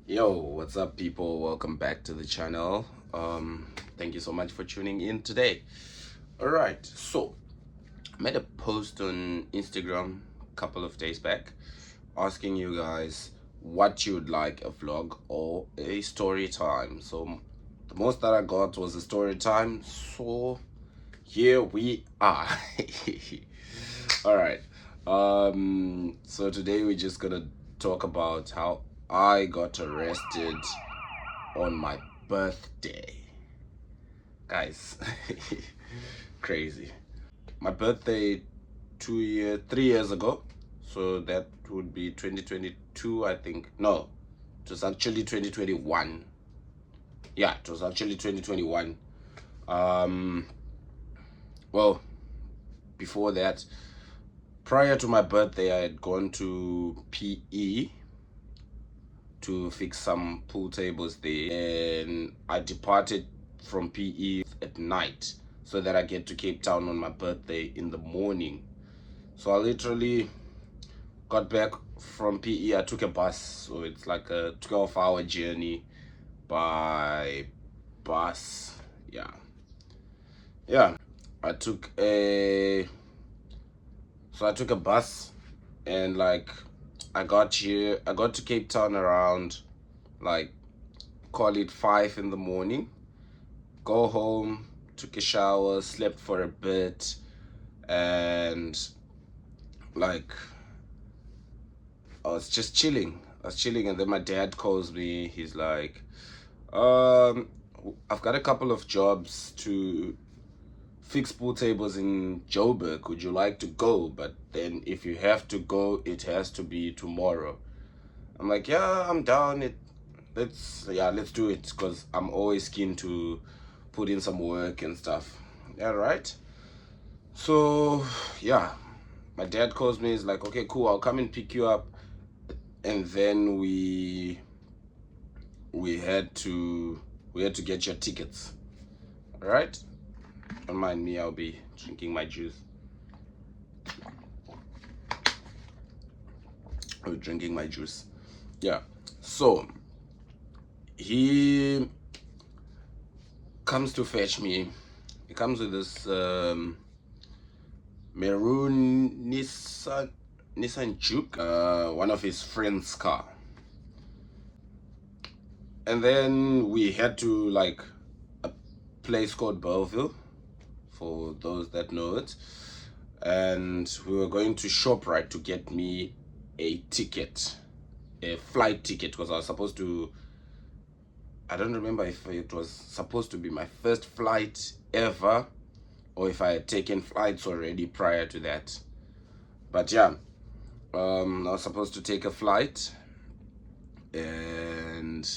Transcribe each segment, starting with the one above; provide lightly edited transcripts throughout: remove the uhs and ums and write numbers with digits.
Yo, what's up, people? Welcome back to the channel. Thank you so much for tuning in today. All right, so I made a post on Instagram a couple of days back asking you guys what you'd like, a vlog or a story time. So the most that I got was a story time. So here we are. All right. So today we're just gonna talk about how I got arrested on my birthday. Guys, crazy. My birthday 3 years ago. So that would be 2022, I think. No, it was actually 2021. Yeah, it was actually 2021. Um, well, before that, prior to my birthday, I had gone to PE to fix some pool tables there, and I departed from PE at night so that I get to Cape Town on my birthday in the morning. So I literally got back from PE. I took a bus, so it's like a 12-hour journey by bus. Yeah, I took a I took a bus, and like I got to Cape Town around, like, call it 5 in the morning. Go home, took a shower, slept for a bit, and like I was chilling, and then my dad calls me. He's like, um, I've got a couple of jobs to fix pool tables in Joburg. Would you like to go? But then if you have to go, it has to be tomorrow. I'm like, yeah, I'm down. Let's do it, because I'm always keen to put in some work and stuff. Yeah, right. So yeah, my dad calls me. He's like, okay, cool, I'll come and pick you up. And then we had to get your tickets. All right. Don't mind me. I'll be drinking my juice. I'll be drinking my juice. Yeah. So he comes to fetch me. He comes with this maroon Nissan Juke, one of his friend's car. And then we head to like a place called Belleville, for those that know it. And we were going to ShopRite to get me a ticket, a flight ticket, because I was supposed to, I don't remember if it was supposed to be my first flight ever or if I had taken flights already prior to that. But yeah, I was supposed to take a flight, and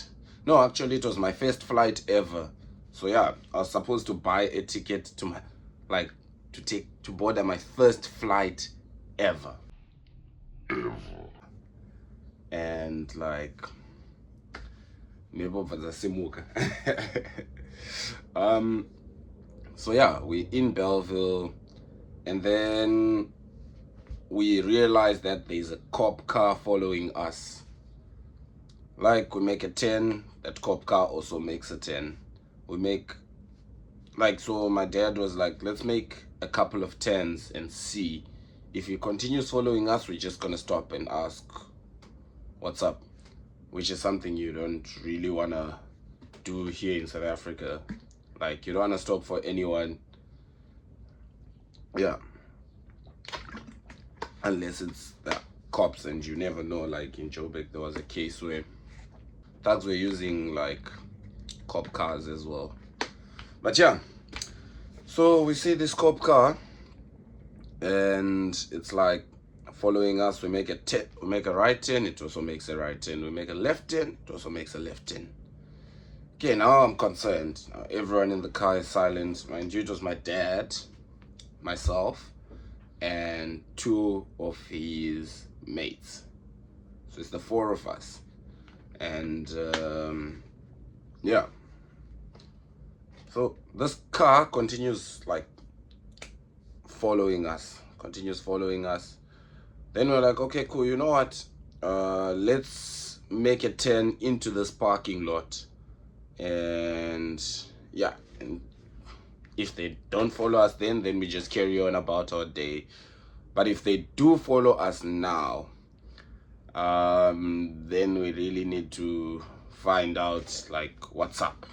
no, actually it was my first flight ever. So yeah, I was supposed to buy a ticket to my, like, to board my first flight ever. And like, um so yeah, we in Belleville, and then we realized that there's a cop car following us. Like, we make a 10, that cop car also makes a 10. We make, like, so my dad was like, let's make a couple of 10s and see. If he continues following us, we're just gonna stop and ask what's up, which is something you don't really wanna do here in South Africa. Like, you don't wanna stop for anyone. Yeah. Unless it's the cops, and you never know. Like in Joburg, there was a case where thugs were using like cop cars as well. But yeah, so we see this cop car, and it's like following us. We make we make a right turn, it also makes a right turn. We make a left turn, it also makes a left turn. Okay, now I'm concerned. Now everyone in the car is silent. Mind you, it was my dad, myself, and two of his mates. So it's the four of us. And yeah, so this car continues like following us, Then we're like, okay, cool, you know what, let's make a turn into this parking lot, and yeah, and if they don't follow us then we just carry on about our day. But if they do follow us now, then we really need to find out like what's up.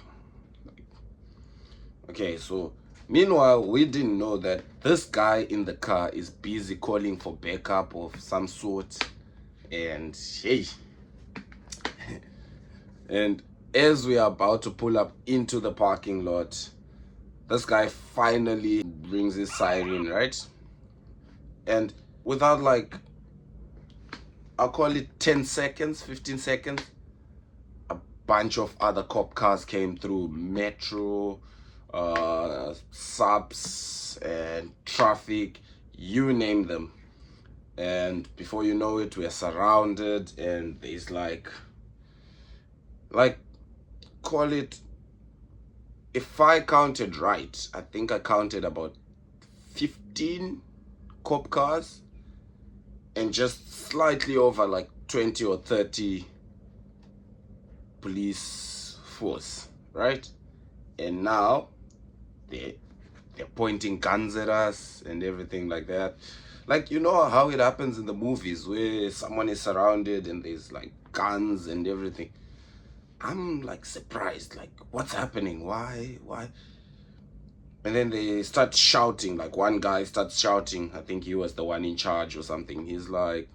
Okay, so meanwhile we didn't know that this guy in the car is busy calling for backup of some sort. And hey, and as we are about to pull up into the parking lot, this guy finally brings his siren, right? And without like, I'll call it 10 seconds, 15 seconds, a bunch of other cop cars came through, metro, subs, and traffic, you name them. And before you know it, we're surrounded, and there's like call it, if I counted right, I think I counted about 15 cop cars and just slightly over like 20 or 30 police force, right? And now they're pointing guns at us and everything like that. Like, you know how it happens in the movies where someone is surrounded and there's like guns and everything. I'm like surprised, like what's happening? Why? And then they start shouting, like one guy starts shouting, I think he was the one in charge or something. He's like,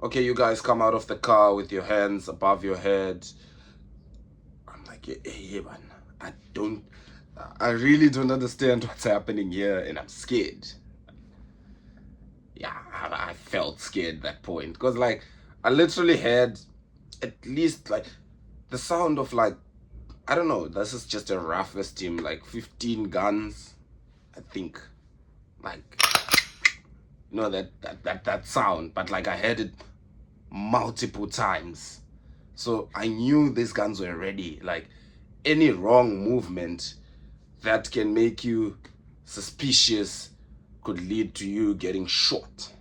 okay, you guys come out of the car with your hands above your head. I'm like, hey man, I really don't understand what's happening here, and I'm scared. Yeah, I felt scared at that point, because like I literally had at least like the sound of like, I don't know, this is just a rough estimate, like 15 guns, I think. Like, you know, that sound, but like I heard it multiple times. So I knew these guns were ready. Like any wrong movement that can make you suspicious could lead to you getting shot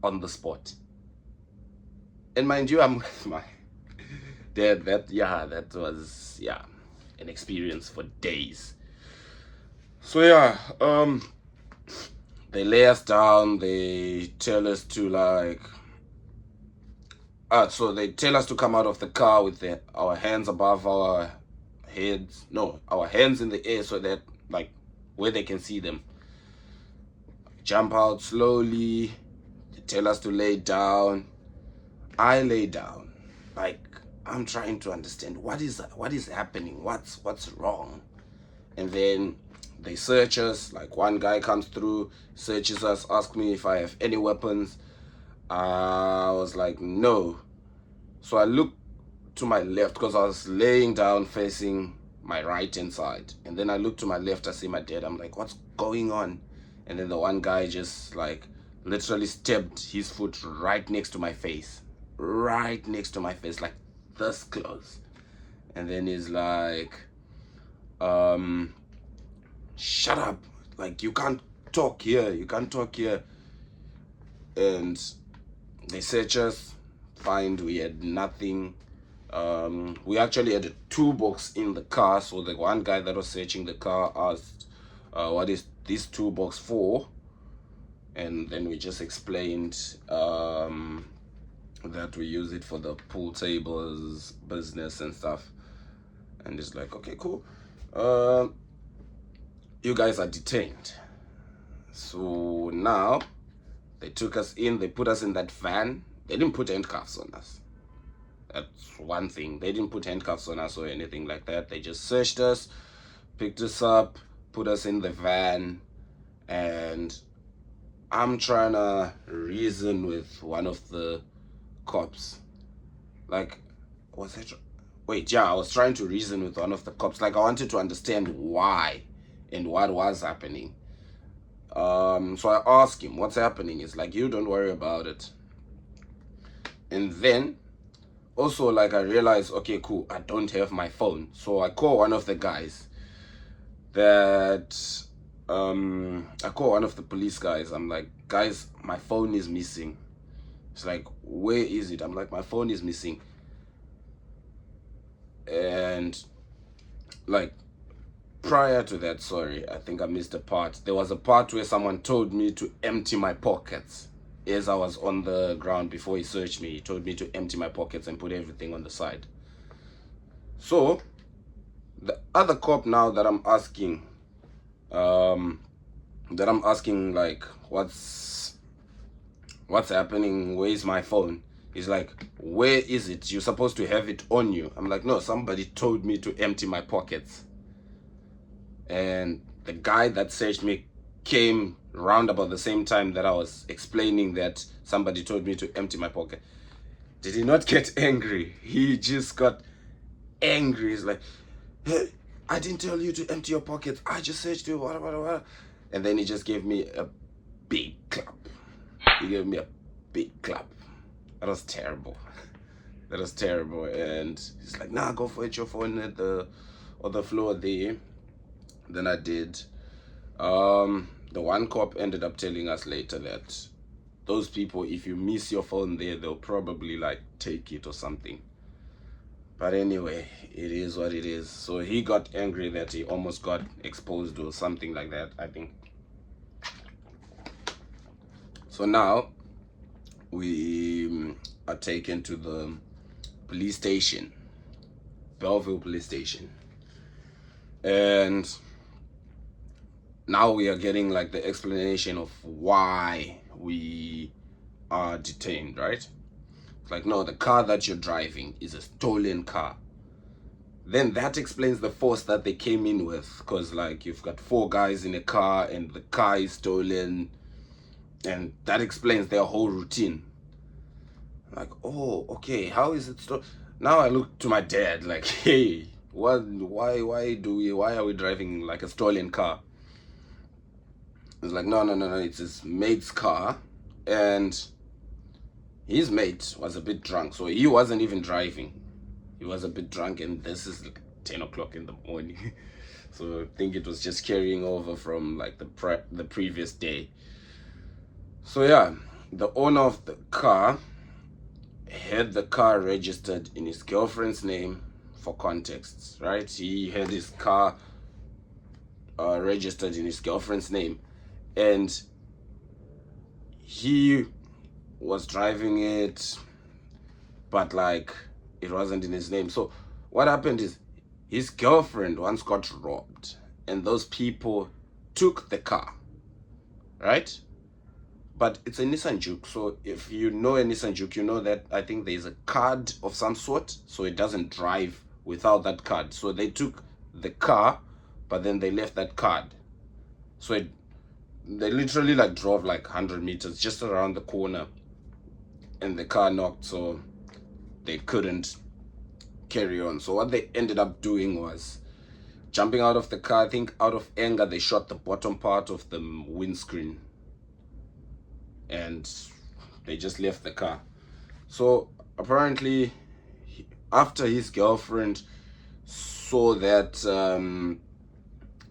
on the spot. And mind you, I'm with my dad. That was an experience for days. So yeah, they lay us down, they tell us to like so they tell us to come out of the car with our hands above our heads. No, our hands in the air so that like where they can see them. Jump out slowly. They tell us to lay down. I lay down. Like I'm trying to understand what is happening, what's wrong. And then they search us. Like one guy comes through, searches us, asks me if I have any weapons. I was like, no. So I looked to my left because I was laying down facing my right hand side, and then I looked to my left, I see my dad. I'm like, what's going on? And then the one guy just like literally stabbed his foot right next to my face, like this close. And then he's like, shut up, like you can't talk here. And they search us, find we had nothing. We actually had a toolbox in the car, so the one guy that was searching the car asked, what is this toolbox for? And then we just explained that we use it for the pool tables business and stuff. And it's like, okay, cool, you guys are detained. So now they took us in, they put us in that van. They didn't put handcuffs on us. That's one thing. They didn't put handcuffs on us or anything like that. They just searched us, picked us up, put us in the van, and I'm trying to reason with one of the cops. Like, was it? Wait, yeah, I was trying to reason with one of the cops. Like, I wanted to understand why and what was happening. So I asked him, what's happening? It's like, you don't worry about it. And then also, like, I realized, okay, cool, I don't have my phone. So I call one of the guys I call one of the police guys. I'm like, guys, my phone is missing. It's like, where is it? I'm like, my phone is missing. And like prior to that, sorry, I think I missed a part. There was a part where someone told me to empty my pockets as I was on the ground. Before he searched me, he told me to empty my pockets and put everything on the side. So the other cop now that I'm asking, like, what's happening, where's my phone? He's like, where is it? You're supposed to have it on you. I'm like, no, somebody told me to empty my pockets. And the guy that searched me came round about the same time that I was explaining that somebody told me to empty my pocket. Did he not get angry? He just got angry. He's like, hey, I didn't tell you to empty your pockets. I just searched you, what. And then he just gave me a big clap. He gave me a big clap. That was terrible. That was terrible. And he's like, nah, go for it. Your phone at the floor there. Then I did. The one cop ended up telling us later that those people, if you miss your phone there, they'll probably like take it or something. But anyway, it is what it is. So he got angry that he almost got exposed or something like that, I think. So now we are taken to the police station, Belleville police station. And now we are getting like the explanation of why we are detained, right? It's like, no, the car that you're driving is a stolen car. Then that explains the force that they came in with, because like you've got 4 guys in a car and the car is stolen, and that explains their whole routine. Like, oh, okay, how is it stolen? Now I look to my dad like, hey, why are we driving like a stolen car? It's like, no, it's his mate's car, and his mate was a bit drunk, so he wasn't even driving. He was a bit drunk, and this is like 10 o'clock in the morning. So I think it was just carrying over from like the previous day. So yeah, the owner of the car had the car registered in his girlfriend's name. For context, right? He had his car registered in his girlfriend's name, and he was driving it, but like it wasn't in his name. So what happened is his girlfriend once got robbed, and those people took the car, right? But it's a Nissan Juke, so if you know a Nissan Juke, you know that I think there's a card of some sort, so it doesn't drive without that card. So they took the car, but then they left that card. So they literally like drove like 100 meters just around the corner, and the car knocked, so they couldn't carry on. So what they ended up doing was jumping out of the car. I think out of anger, they shot the bottom part of the windscreen, and they just left the car. So apparently after his girlfriend saw that,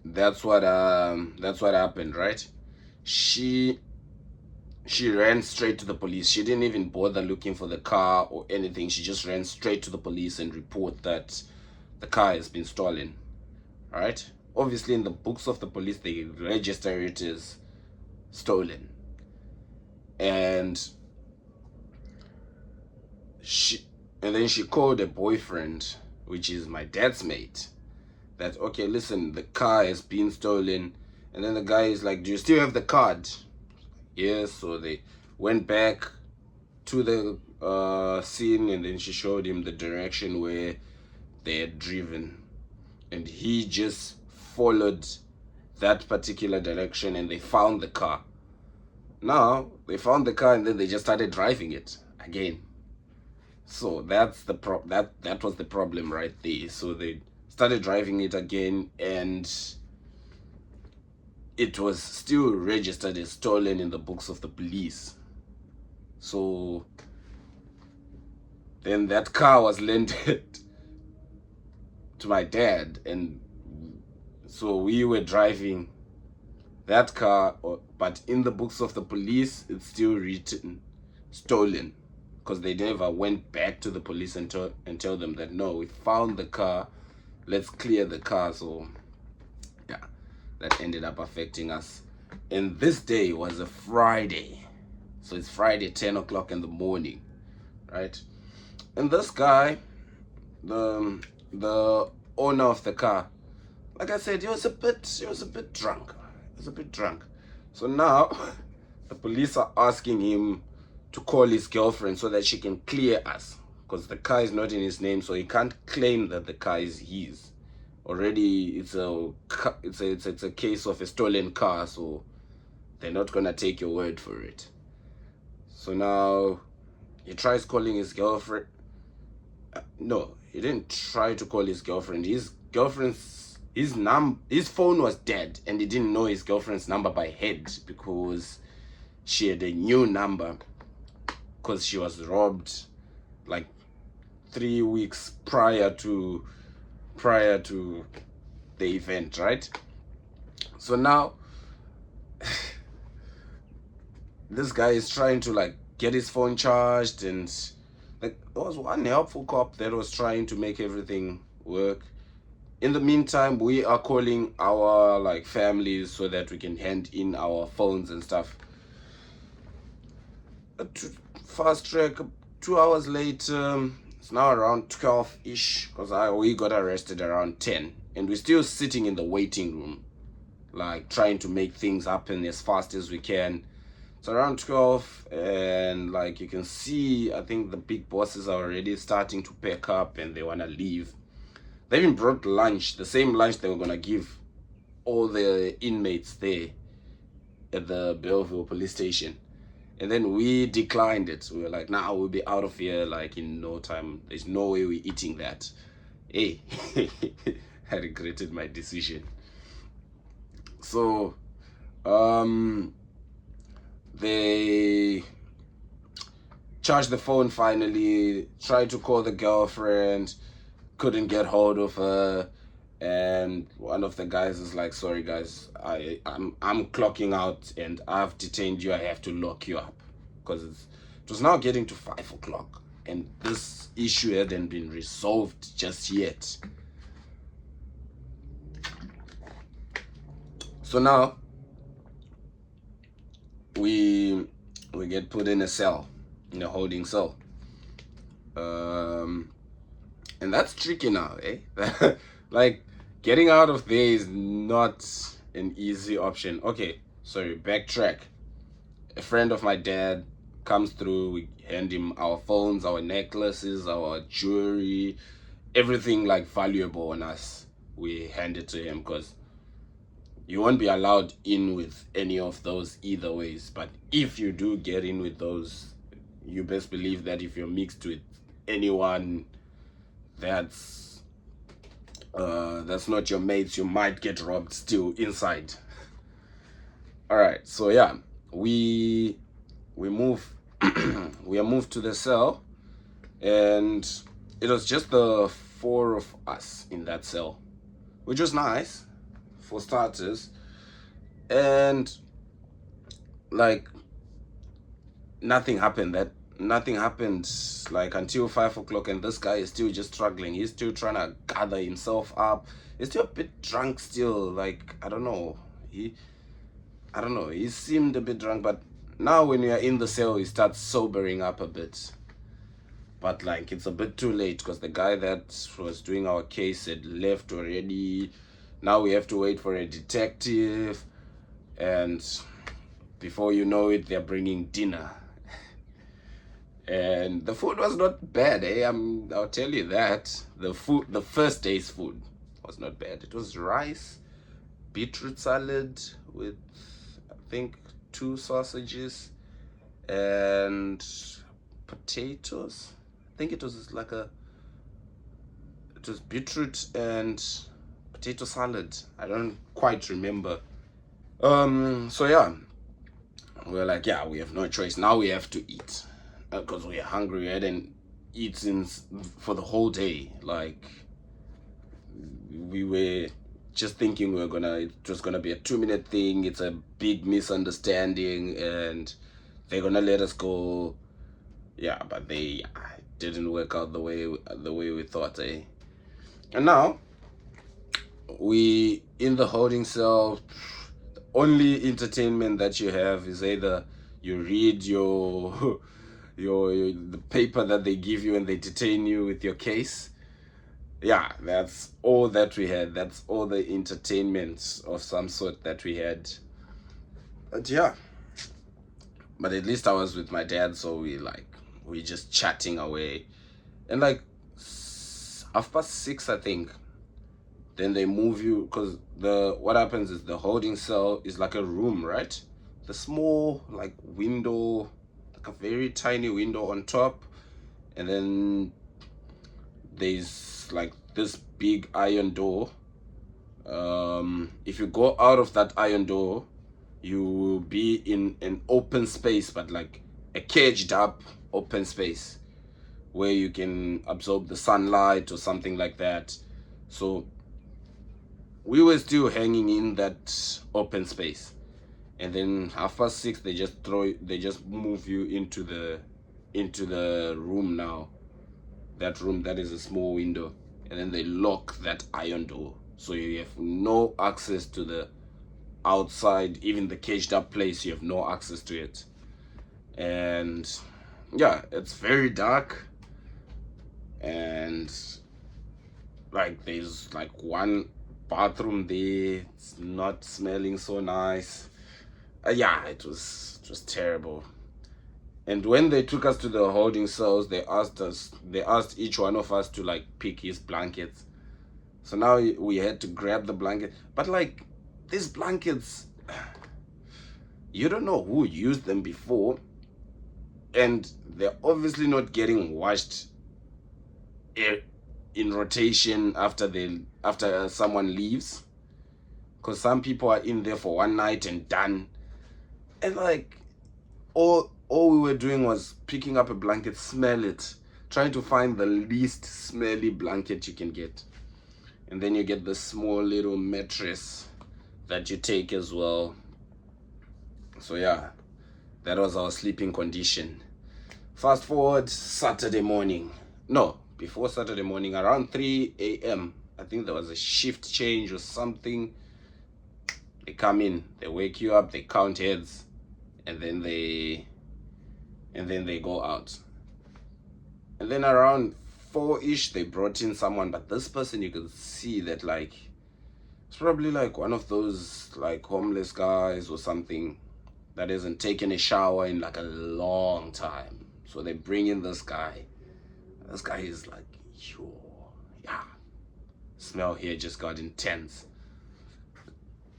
that's what happened, right? She ran straight to the police. She didn't even bother looking for the car or anything. She just ran straight to the police and report that the car has been stolen, right? Obviously in the books of the police they register it as stolen. And then she called a boyfriend, which is my dad's mate, that, okay, listen, the car has been stolen. And then the guy is like, do you still have the card? Yes. So they went back to the scene, and then she showed him the direction where they had driven, and he just followed that particular direction, and they found the car. Now they found the car, and then they just started driving it again. So that's the that was the problem right there. So they started driving it again, and it was still registered as stolen in the books of the police. So then that car was lended to my dad, and so we were driving that car, but in the books of the police it's still written stolen. because they never went back to the police and tell them that no, we found the car, let's clear the car. So yeah, that ended up affecting us. And this day was a Friday, so it's Friday 10 o'clock in the morning, right? And this guy, the owner of the car, like I said, he was a bit drunk. He was a bit drunk. So now the police are asking him to call his girlfriend so that she can clear us, because the car is not in his name, so he can't claim that the car is his. Already it's a case of a stolen car, so they're not gonna take your word for it. So now he tries calling his girlfriend. No, he didn't try to call his girlfriend. His phone was dead, and he didn't know his girlfriend's number by head because she had a new number, because she was robbed like 3 weeks prior to the event, right? So now this guy is trying to like get his phone charged, and like there was one helpful cop that was trying to make everything work. In the meantime, we are calling our like families so that we can hand in our phones and stuff. Fast track, 2 hours later, it's now around 12-ish, because we got arrested around 10, and we're still sitting in the waiting room, like trying to make things happen as fast as we can. It's around 12, and like you can see, I think the big bosses are already starting to pack up and they want to leave. They even brought lunch, the same lunch they were going to give all the inmates there at the Belleville police station. And then we declined it. We were like, nah, we'll be out of here like in no time. There's no way we're eating that. Hey, I regretted my decision. So, they charged the phone finally, tried to call the girlfriend, couldn't get hold of her, and one of the guys is like, sorry guys, I'm clocking out and I've detained you, I have to lock you up, because it was now getting to 5 o'clock and this issue hadn't been resolved just yet. So now we get put in a cell, in a holding cell, and that's tricky now, eh? Like getting out of there is not an easy option. Okay, sorry, backtrack. A friend of my dad comes through, we hand him our phones, our necklaces, our jewelry, everything like valuable on us, we hand it to him, because you won't be allowed in with any of those either ways. But if you do get in with those, you best believe that if you're mixed with anyone that's not your mates, you might get robbed still inside. All right, so yeah, we move we are moved to the cell, and it was just the 4 of us in that cell, which was nice for starters. And like nothing happened like until 5 o'clock, and this guy is still just struggling. He's still trying to gather himself up. He's still a bit drunk still. Like I don't know, he seemed a bit drunk, but now when you are in the cell he starts sobering up a bit. But like it's a bit too late, because the guy that was doing our case had left already. Now we have to wait for a detective, and before you know it, they're bringing dinner. And the food was not bad, eh? I'll tell you that. The first day's food was not bad. It was rice, beetroot salad with, I think, 2 sausages and potatoes. I think it was beetroot and potato salad. I don't quite remember. So yeah, we're like, yeah, we have no choice. Now we have to eat, because we are hungry. We hadn't eaten for the whole day. Like we were just thinking it was gonna be a 2-minute thing. It's a big misunderstanding, and they're gonna let us go. yeah, but they didn't work out the way we thought, eh? And now we in the holding cell. Only entertainment that you have is either you read your your the paper that they give you and they detain you with your case. Yeah, that's all that we had. That's all the entertainment of some sort that we had. But yeah, but at least I was with my dad, so we just chatting away, and like 6:30, I think. Then they move you, because the what happens is the holding cell is like a room, right? The small like window, like a very tiny window on top, and then there's like this big iron door. If you go out of that iron door, you will be in an open space, but like a caged up open space where you can absorb the sunlight or something like that. So we were still hanging in that open space, and then 6:30 they just move you into the room now, that room that is a small window, and then they lock that iron door, so you have no access to the outside. Even the caged up place, you have no access to it. And yeah, it's very dark, and like there's like one bathroom there. It's not smelling so nice. Yeah, it was terrible. And when they took us to the holding cells, they asked each one of us to like pick his blankets. So now we had to grab the blanket, but like these blankets, you don't know who used them before, and they're obviously not getting washed in rotation after someone leaves, because some people are in there for one night and done. And like all we were doing was picking up a blanket, smell it, trying to find the least smelly blanket you can get, and then you get the small little mattress that you take as well. So yeah, that was our sleeping condition. Fast forward Saturday morning. No, before Saturday morning, around 3 a.m. I think there was a shift change or something. They come in, they wake you up, they count heads, and then they go out. And then around 4-ish, they brought in someone, but this person, you could see that like it's probably like one of those like homeless guys or something that hasn't taken a shower in like a long time. So they bring in this guy. This guy is like, yo, yeah, smell here just got intense.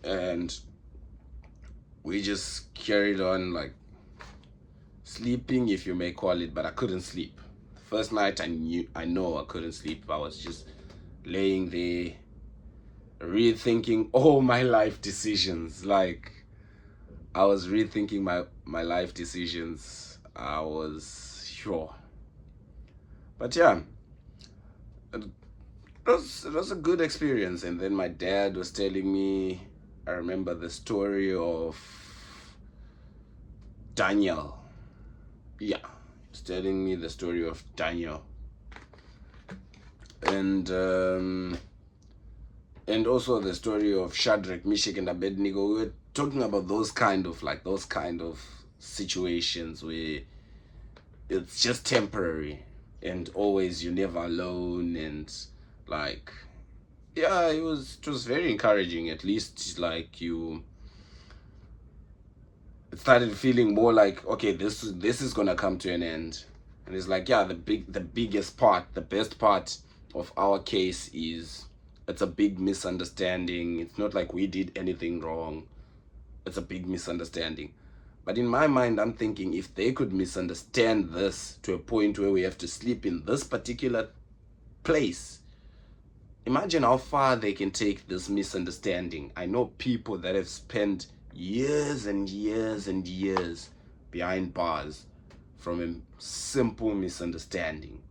And we just carried on like sleeping, if you may call it, but I couldn't sleep. First night I know I couldn't sleep. I was just laying there rethinking all my life decisions. Like I was rethinking my life decisions. I was sure. But yeah, it was a good experience. And then my dad was telling me, I remember the story of Daniel. Yeah, he was telling me the story of Daniel. And also the story of Shadrach, Meshach, and Abednego. We were talking about those kind of situations where it's just temporary, and always you're never alone, and like yeah, it was very encouraging. At least like you started feeling more like, okay, this is gonna come to an end. And it's like, yeah, the biggest part, the best part of our case is it's a big misunderstanding. It's not like we did anything wrong. It's a big misunderstanding. But in my mind, I'm thinking, if they could misunderstand this to a point where we have to sleep in this particular place, imagine how far they can take this misunderstanding. I know people that have spent years and years and years behind bars from a simple misunderstanding.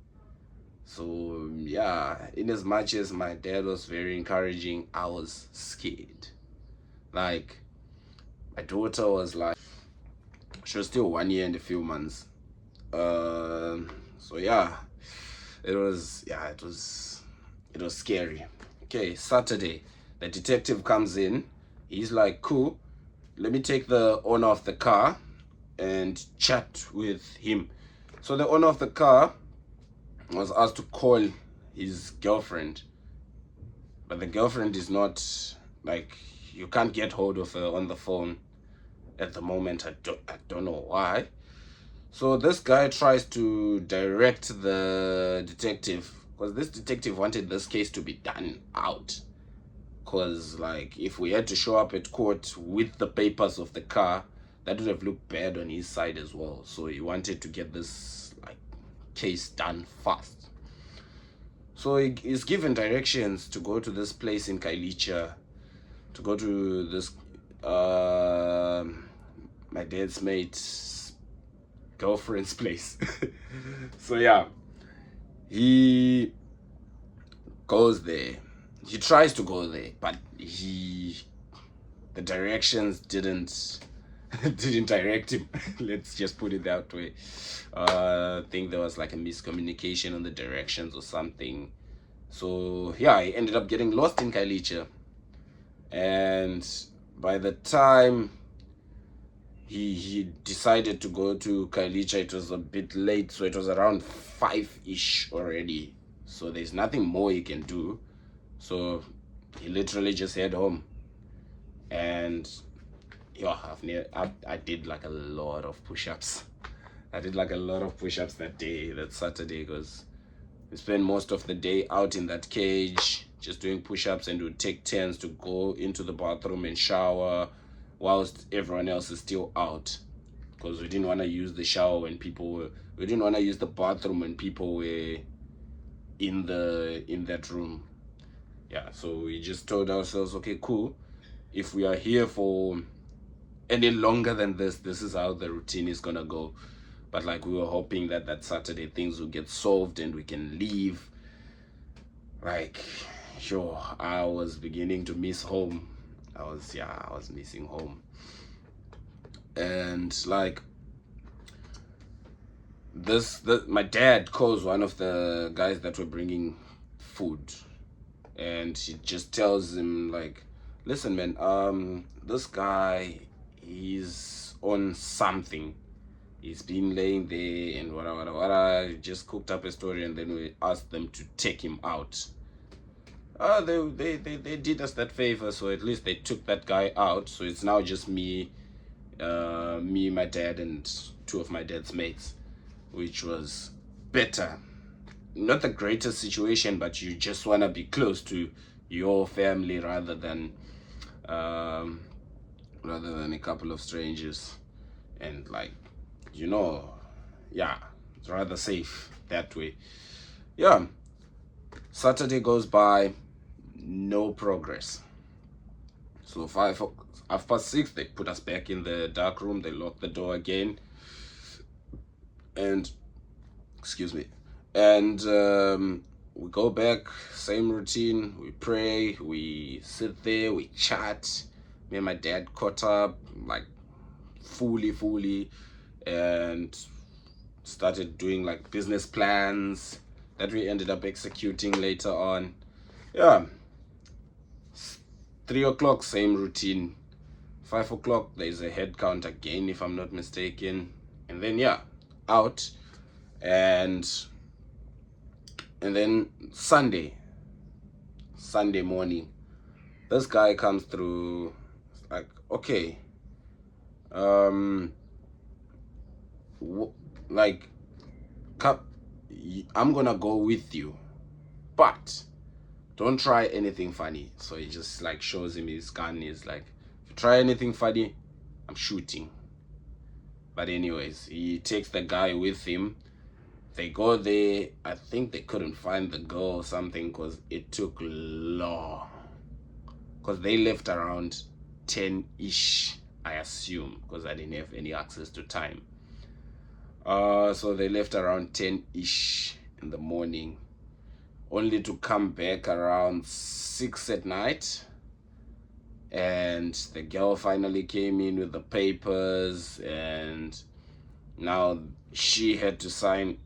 So yeah, in as much as my dad was very encouraging, I was scared. Like my daughter was like, she was still 1 year and a few months. So yeah, it was scary. Okay, Saturday, the detective comes in. He's like, cool, let me take the owner of the car and chat with him. So the owner of the car was asked to call his girlfriend, but the girlfriend is not, like, you can't get hold of her on the phone at the moment. I don't know why. So this guy tries to direct the detective, because this detective wanted this case to be done out. Because, like, if we had to show up at court with the papers of the car, that would have looked bad on his side as well. So he wanted to get this, like, case done fast. So he's given directions to go to this place in Kailicha, to go to this, my dad's mate's girlfriend's place. So yeah, he goes there. He tries to go there, but the directions didn't direct him. Let's just put it that way. I think there was like a miscommunication on the directions or something. So yeah, I ended up getting lost in Kailicha, and by the time he decided to go to Kailicha, it was a bit late, so it was around 5-ish already. So there's nothing more he can do. So he literally just head home. And yeah, I did like a lot of push-ups. I did like a lot of push-ups that day, that Saturday, because we spent most of the day out in that cage just doing push-ups, and we'd take turns to go into the bathroom and shower whilst everyone else is still out, because we didn't want to use the shower when we didn't want to use the bathroom when people were in that room. Yeah, so we just told ourselves, okay, cool, if we are here for any longer than this is how the routine is gonna go. But like, we were hoping that that Saturday things will get solved and we can leave. Like, sure, I was beginning to miss home. I was missing home. And like, my dad calls one of the guys that were bringing food, and he just tells him like, listen man, this guy, he's on something. He's been laying there and whatever. Just cooked up a story, and then we asked them to take him out. They did us that favor, so at least they took that guy out. So it's now just me, my dad, and two of my dad's mates, which was better. Not the greatest situation, but you just want to be close to your family um, rather than a couple of strangers. And like, yeah, it's rather safe that way. Yeah, Saturday goes by, no progress. So 6:30, they put us back in the dark room. They lock the door again, and excuse me, and we go back, same routine. We pray, we sit there, we chat. Me and my dad caught up, like, fully, and started doing like business plans that we ended up executing later on. Yeah, 3 o'clock, same routine. 5 o'clock, there's a head count again, if I'm not mistaken. And then yeah, out. And then Sunday morning, this guy comes through, like, okay, like, I'm gonna go with you, but don't try anything funny. So he just like shows him his gun. He's like, if you try anything funny, I'm shooting. But anyways, he takes the guy with him. They go there. I think they couldn't find the girl or something, because it took long. Because they left around 10-ish, I assume, because I didn't have any access to time. So they left around 10-ish in the morning, only to come back around 6 at night. And the girl finally came in with the papers, and Now she had to sign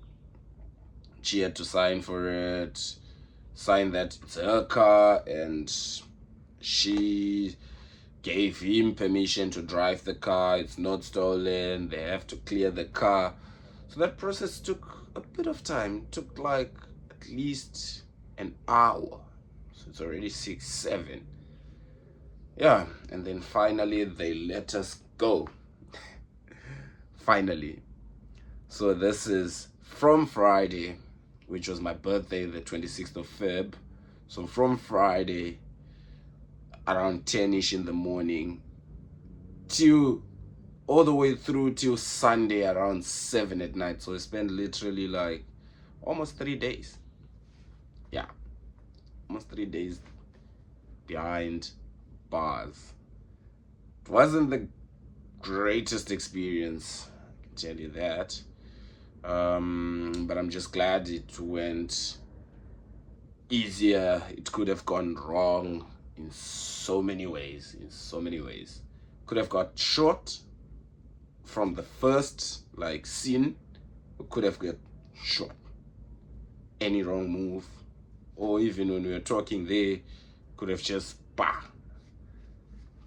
for it, sign that it's her car, and she gave him permission to drive the car. It's not stolen. They have to clear the car. So that process took a bit of time. It took like at least an hour. So it's already 6, 7. Yeah, and then finally they let us go. Finally. So this is from Friday, which was my birthday, the 26th of Feb. So from Friday around 10ish in the morning till all the way through till Sunday around 7 at night. So we spent literally like almost 3 days. Yeah, almost 3 days behind bars. It wasn't the greatest experience, I can tell you that. But I'm just glad it went easier. It could have gone wrong in so many ways. Could have got short from the first like scene. We could have got short. Any wrong move, or even when we were talking, they could have just bah.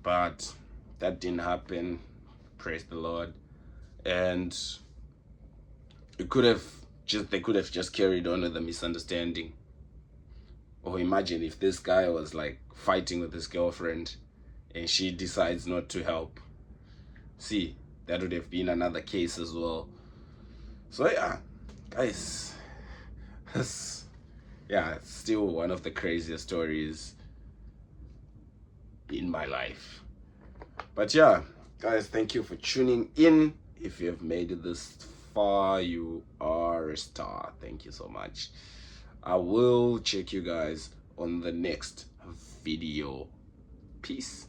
But that didn't happen. Praise the Lord. And they could have just carried on with the misunderstanding. Or imagine if this guy was like fighting with his girlfriend and she decides not to help. See, that would have been another case as well. So yeah, guys, yeah, it's still one of the craziest stories in my life. But yeah, guys, thank you for tuning in. If you have made it this far, you are a star. Thank you so much. I will check you guys on the next video. Peace.